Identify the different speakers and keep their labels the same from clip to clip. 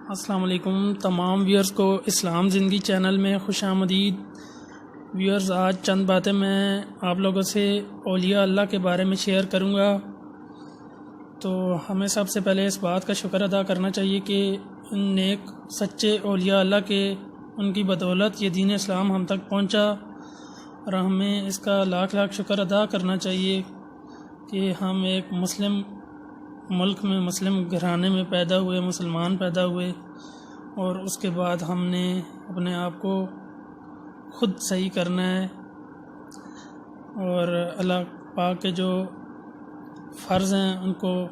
Speaker 1: السلام علیکم تمام ویورز کو اسلام زندگی چینل میں خوش آمدید۔ ویورز، آج چند باتیں میں آپ لوگوں سے اولیاء اللہ کے بارے میں شیئر کروں گا۔ تو ہمیں سب سے پہلے اس بات کا شکر ادا کرنا چاہیے کہ ان نیک سچے اولیاء اللہ کے ان کی بدولت یہ دین اسلام ہم تک پہنچا، اور ہمیں اس کا لاکھ لاکھ شکر ادا کرنا چاہیے کہ ہم ایک مسلم ملک میں مسلم گھرانے میں پیدا ہوئے، مسلمان پیدا ہوئے، اور اس کے بعد ہم نے اپنے آپ کو خود صحیح کرنا ہے اور اللہ پاک کے جو فرض ہیں ان کو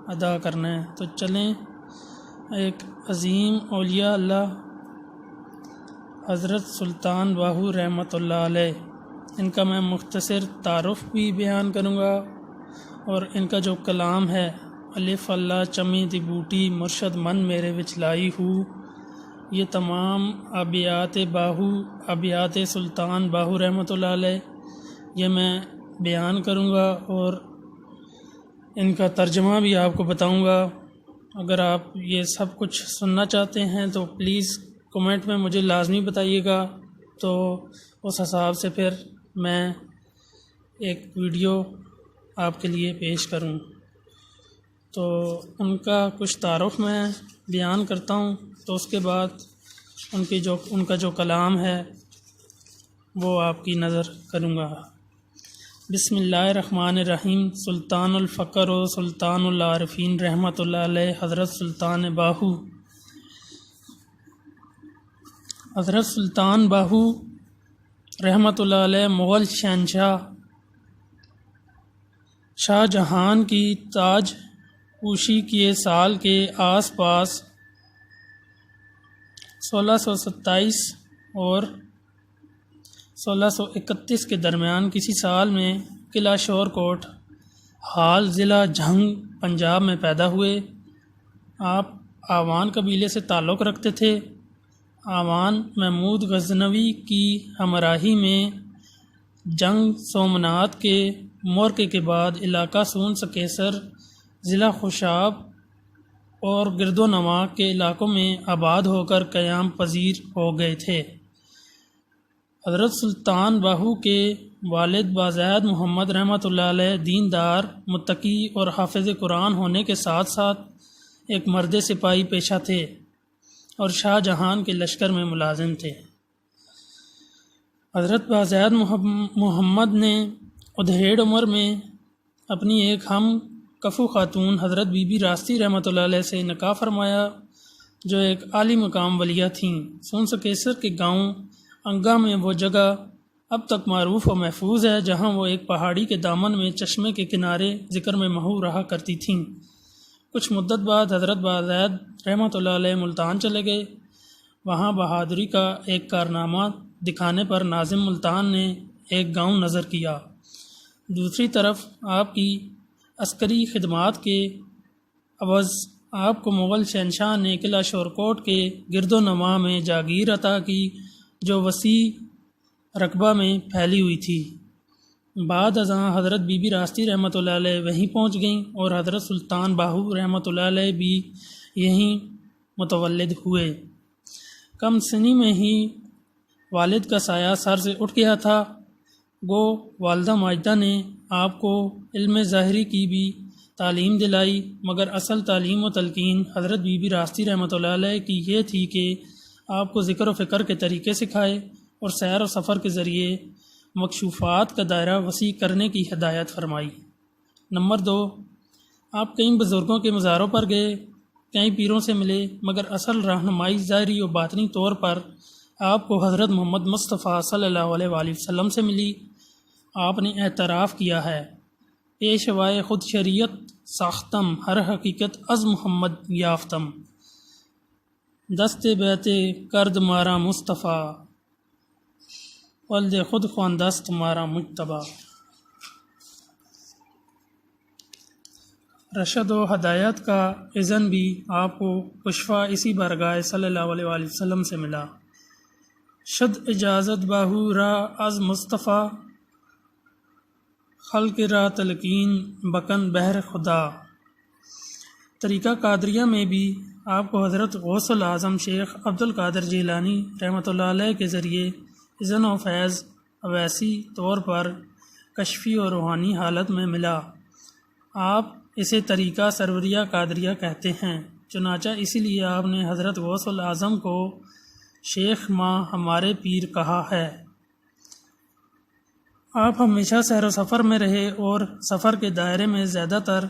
Speaker 1: ادا کرنا ہے۔ تو چلیں، ایک عظیم اولیاء اللہ حضرت سلطان باہو رحمۃ اللہ علیہ، ان کا میں مختصر تعارف بھی بیان کروں گا، اور ان کا جو کلام ہے الف اللہ چمی دی بوٹی مرشد من میرے وچ لائی ہوں، یہ تمام ابیات سلطان باہو رحمۃ اللہ علیہ یہ میں بیان کروں گا، اور ان کا ترجمہ بھی آپ کو بتاؤں گا۔ اگر آپ یہ سب کچھ سننا چاہتے ہیں تو پلیز کمنٹ میں مجھے لازمی بتائیے گا، تو اس حساب سے پھر میں ایک ویڈیو آپ کے لیے پیش کروں۔ تو ان کا کچھ تعارف میں بیان کرتا ہوں، تو اس کے بعد ان کا جو کلام ہے وہ آپ کی نظر کروں گا۔ بسم اللہ الرحمن الرحیم۔ سلطان الفقر و سلطان العارفین رحمۃ اللہ علیہ حضرت سلطان باہو۔ حضرت سلطان باہو رحمۃ اللہ علیہ مغل شہنشاہ شاہ جہان کی تاج پوشی کیے سال کے آس پاس 1627 اور 1631 کے درمیان کسی سال میں قلعہ شور کوٹ حال ضلع جھنگ پنجاب میں پیدا ہوئے۔ آپ آوان قبیلے سے تعلق رکھتے تھے۔ آوان محمود غزنوی کی ہمراہی میں جنگ سومنات کے مورکے کے بعد علاقہ سون سکیسر ضلع خوشاب اور گرد و نواح کے علاقوں میں آباد ہو کر قیام پذیر ہو گئے تھے۔ حضرت سلطان باہو کے والد بازید محمد رحمۃ اللہ علیہ دیندار، متقی اور حافظ قرآن ہونے کے ساتھ ساتھ ایک مرد سپاہی پیشہ تھے اور شاہ جہان کے لشکر میں ملازم تھے۔ حضرت بازید محمد نے ادھیڑ عمر میں اپنی ایک ہم کفو خاتون حضرت بی بی راستی رحمۃ اللہ علیہ سے نکاح فرمایا، جو ایک عالی مقام ولیہ تھیں۔ سون سکیسر کے گاؤں انگا میں وہ جگہ اب تک معروف و محفوظ ہے جہاں وہ ایک پہاڑی کے دامن میں چشمے کے کنارے ذکر میں محو رہا کرتی تھیں۔ کچھ مدت بعد حضرت بازید رحمۃ اللہ علیہ ملتان چلے گئے۔ وہاں بہادری کا ایک کارنامہ دکھانے پر ناظم ملتان نے ایک گاؤں نظر کیا۔ دوسری طرف آپ کی عسکری خدمات کے عوض آپ کو مغل شہنشاہ نے قلعہ شورکوٹ کے گرد و نواح میں جاگیر عطا کی، جو وسیع رقبہ میں پھیلی ہوئی تھی۔ بعد ازاں حضرت بی بی راستی رحمۃ اللہ علیہ وہیں پہنچ گئیں، اور حضرت سلطان باہو رحمۃ اللہ علیہ بھی یہیں متولد ہوئے۔ کم سنی میں ہی والد کا سایہ سر سے اٹھ گیا تھا۔ گو والدہ ماجدہ نے آپ کو علم ظاہری کی بھی تعلیم دلائی، مگر اصل تعلیم و تلقین حضرت بی بی راستی رحمۃ اللہ علیہ کی یہ تھی کہ آپ کو ذکر و فکر کے طریقے سکھائے اور سیر و سفر کے ذریعے مکشوفات کا دائرہ وسیع کرنے کی ہدایت فرمائی۔ نمبر 2، آپ کئی بزرگوں کے مزاروں پر گئے، کئی پیروں سے ملے، مگر اصل رہنمائی ظاہری و باطنی طور پر آپ کو حضرت محمد مصطفیٰ صلی اللہ علیہ وآلہ وسلم سے ملی۔ آپ نے اعتراف کیا ہے، پیشوائے خود شریعت ساختم، ہر حقیقت از محمد یافتم، دست بیت کرد مارا مصطفیٰ، ولد خود خواندست مارا مجتبیٰ۔ رشد و ہدایت کا اذن بھی آپ کو کشفا اسی بارگاہ صلی اللہ علیہ وآلہ وسلم سے ملا۔ شد اجازت باہو را از مصطفیٰ، خلق را تلقین بکن بہر خدا۔ طریقہ قادریہ میں بھی آپ کو حضرت غوث الاعظم شیخ عبد القادر جیلانی رحمۃ اللہ علیہ کے ذریعے اذن و فیض اویسی طور پر کشفی اور روحانی حالت میں ملا۔ آپ اسے طریقہ سروریہ قادریہ کہتے ہیں، چنانچہ اسی لیے آپ نے حضرت غوث الاعظم کو شیخ ماں ہمارے پیر کہا ہے۔ آپ ہمیشہ سیر و سفر میں رہے اور سفر کے دائرے میں زیادہ تر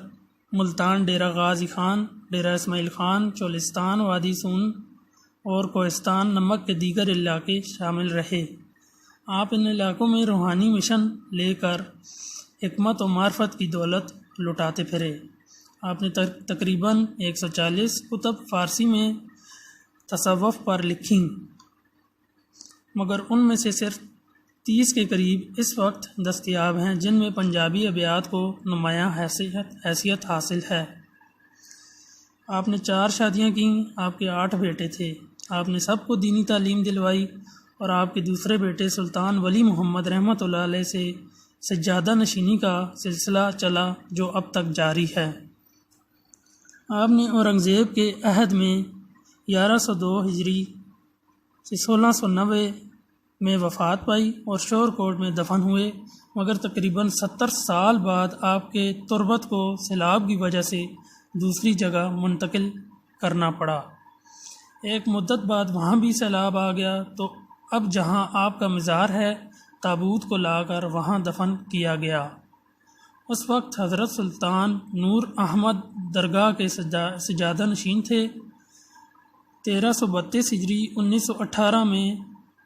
Speaker 1: ملتان، ڈیرہ غازی خان، ڈیرہ اسماعیل خان، چولستان، وادی سون اور کوہستان نمک کے دیگر علاقے شامل رہے۔ آپ ان علاقوں میں روحانی مشن لے کر حکمت و معرفت کی دولت لٹاتے پھرے۔ آپ نے تقریباً 140 کتب فارسی میں تصوف پر لکھیں، مگر ان میں سے صرف 30 کے قریب اس وقت دستیاب ہیں، جن میں پنجابی ابیات کو نمایاں حیثیت حاصل ہے۔ آپ نے 4 شادیاں کیں، آپ کے 8 بیٹے تھے۔ آپ نے سب کو دینی تعلیم دلوائی اور آپ کے دوسرے بیٹے سلطان ولی محمد رحمۃ اللہ علیہ سے سجادہ نشینی کا سلسلہ چلا جو اب تک جاری ہے۔ آپ نے اورنگزیب کے عہد میں 1102 ہجری سے 1690 میں وفات پائی اور شور کوٹ میں دفن ہوئے، مگر تقریباً 70 سال بعد آپ کے تربت کو سیلاب کی وجہ سے دوسری جگہ منتقل کرنا پڑا۔ ایک مدت بعد وہاں بھی سیلاب آ گیا، تو اب جہاں آپ کا مزار ہے تابوت کو لا کر وہاں دفن کیا گیا۔ اس وقت حضرت سلطان نور احمد درگاہ کے سجادہ نشین تھے۔ 1332 ہجری 1918 میں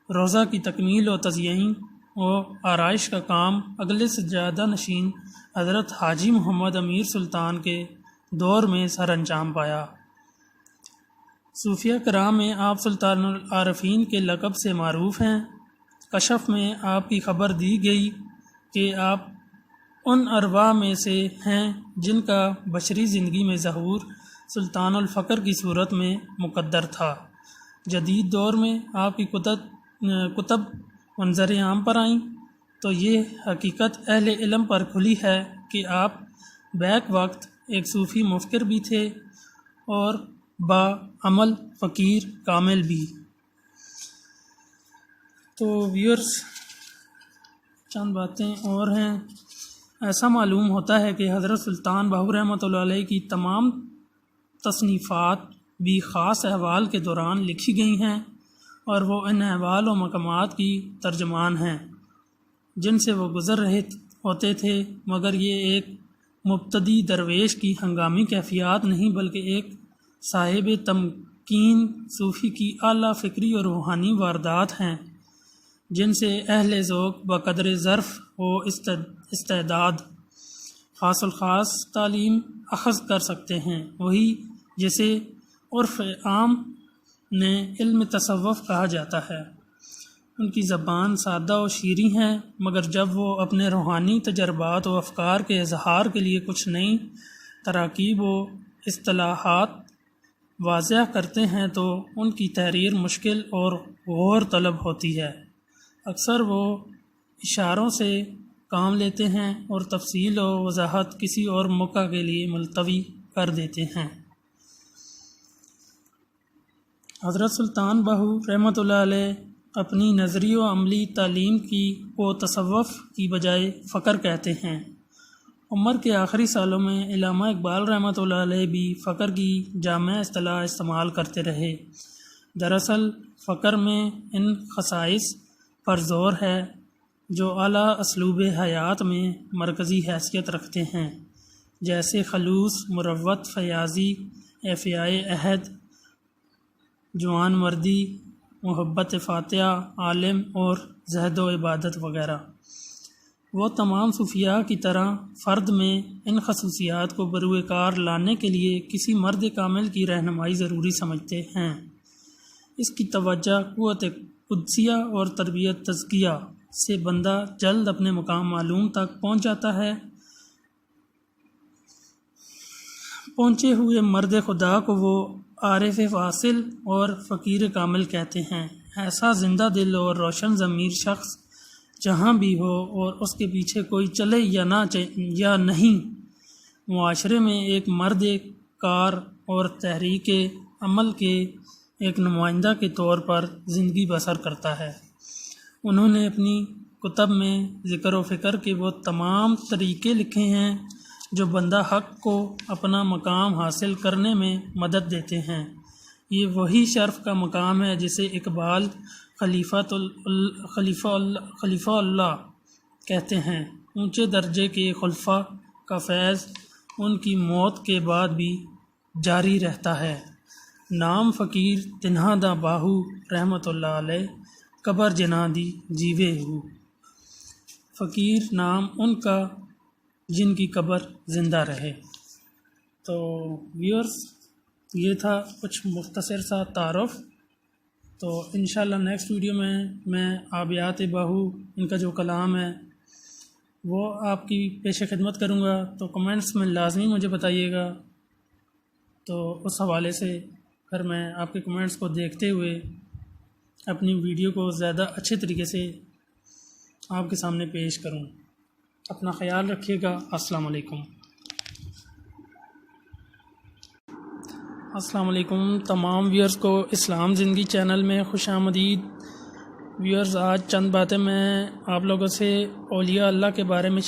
Speaker 1: روضہ کی تکمیل و تزئین و آرائش کا کام اگلے سجادہ نشین حضرت حاجی محمد امیر سلطان کے دور میں سر انجام پایا۔ صوفیہ کرام میں آپ سلطان العارفین کے لقب سے معروف ہیں۔ کشف میں آپ کی خبر دی گئی کہ آپ ان ارواح میں سے ہیں جن کا بشری زندگی میں ظہور سلطان الفقر کی صورت میں مقدر تھا۔ جدید دور میں آپ کی کتب منظر عام پر آئیں تو یہ حقیقت اہل علم پر کھلی ہے کہ آپ بیک وقت ایک صوفی مفکر بھی تھے اور با عمل فقیر کامل بھی۔ تو ویورز، چند باتیں اور ہیں۔ ایسا معلوم ہوتا ہے کہ حضرت سلطان باہو رحمۃ اللہ علیہ کی تمام تصنیفات بھی خاص احوال کے دوران لکھی گئی ہیں، اور وہ ان احوال و مقامات کی ترجمان ہیں جن سے وہ گزر رہے ہوتے تھے، مگر یہ ایک مبتدی درویش کی ہنگامی کیفیات نہیں بلکہ ایک صاحب تمکین صوفی کی اعلیٰ فکری اور روحانی واردات ہیں، جن سے اہل ذوق بقدر ظرف و استعداد خاص الخاص تعلیم اخذ کر سکتے ہیں، وہی جسے عرف عام نے علم تصوف کہا جاتا ہے۔ ان کی زبان سادہ و شیریں ہے، مگر جب وہ اپنے روحانی تجربات و افکار کے اظہار کے لیے کچھ نئی تراکیب و اصطلاحات واضح کرتے ہیں تو ان کی تحریر مشکل اور غور طلب ہوتی ہے۔ اکثر وہ اشاروں سے کام لیتے ہیں اور تفصیل و وضاحت کسی اور موقع کے لیے ملتوی کر دیتے ہیں۔ حضرت سلطان باہو رحمۃ اللہ علیہ اپنی نظری و عملی تعلیم کو تصوف کی بجائے فقر کہتے ہیں۔ عمر کے آخری سالوں میں علامہ اقبال رحمۃ اللہ علیہ بھی فقر کی جامع اصطلاح استعمال کرتے رہے۔ دراصل فقر میں ان خصائص پر زور ہے جو اعلیٰ اسلوب حیات میں مرکزی حیثیت رکھتے ہیں، جیسے خلوص، مروت، فیاضی، احفائے عہد، جوان مردی، محبت فاتحہ، عالم اور زہد و عبادت وغیرہ۔ وہ تمام صوفیاء کی طرح فرد میں ان خصوصیات کو بروئے کار لانے کے لیے کسی مرد کامل کی رہنمائی ضروری سمجھتے ہیں۔ اس کی توجہ قوت قدسیہ اور تربیت تزکیہ سے بندہ جلد اپنے مقام معلوم تک پہنچ جاتا ہے۔ پہنچے ہوئے مرد خدا کو وہ عارف فاصل اور فقیر کامل کہتے ہیں۔ ایسا زندہ دل اور روشن ضمیر شخص جہاں بھی ہو اور اس کے پیچھے کوئی چلے یا نہیں، معاشرے میں ایک مرد کار اور تحریک عمل کے ایک نمائندہ کے طور پر زندگی بسر کرتا ہے۔ انہوں نے اپنی کتب میں ذکر و فکر کے وہ تمام طریقے لکھے ہیں جو بندہ حق کو اپنا مقام حاصل کرنے میں مدد دیتے ہیں۔ یہ وہی شرف کا مقام ہے جسے اقبال خلیفہ اللہ کہتے ہیں۔ اونچے درجے کے خلفاء کا فیض ان کی موت کے بعد بھی جاری رہتا ہے۔ نام فقیر تنہا دا باہو رحمۃ اللہ علیہ قبر جنا دی جیوے ہو۔ فقیر نام ان کا جن کی قبر زندہ رہے۔ تو ویورز، یہ تھا کچھ مختصر سا تعارف۔ تو انشاءاللہ نیکسٹ ویڈیو میں آبیات باہو ان کا جو کلام ہے وہ آپ کی پیش خدمت کروں گا، تو کمنٹس میں لازمی مجھے بتائیے گا۔ تو اس حوالے سے پھر میں آپ کے کمنٹس کو دیکھتے ہوئے اپنی ویڈیو کو زیادہ اچھے طریقے سے آپ کے سامنے پیش کروں۔ اپنا خیال رکھیے گا۔ السلام علیکم۔ السلام علیکم تمام ویورز کو اسلام زندگی چینل میں خوش آمدید۔ ویورز، آج چند باتیں میں آپ لوگوں سے اولیاء اللہ کے بارے میں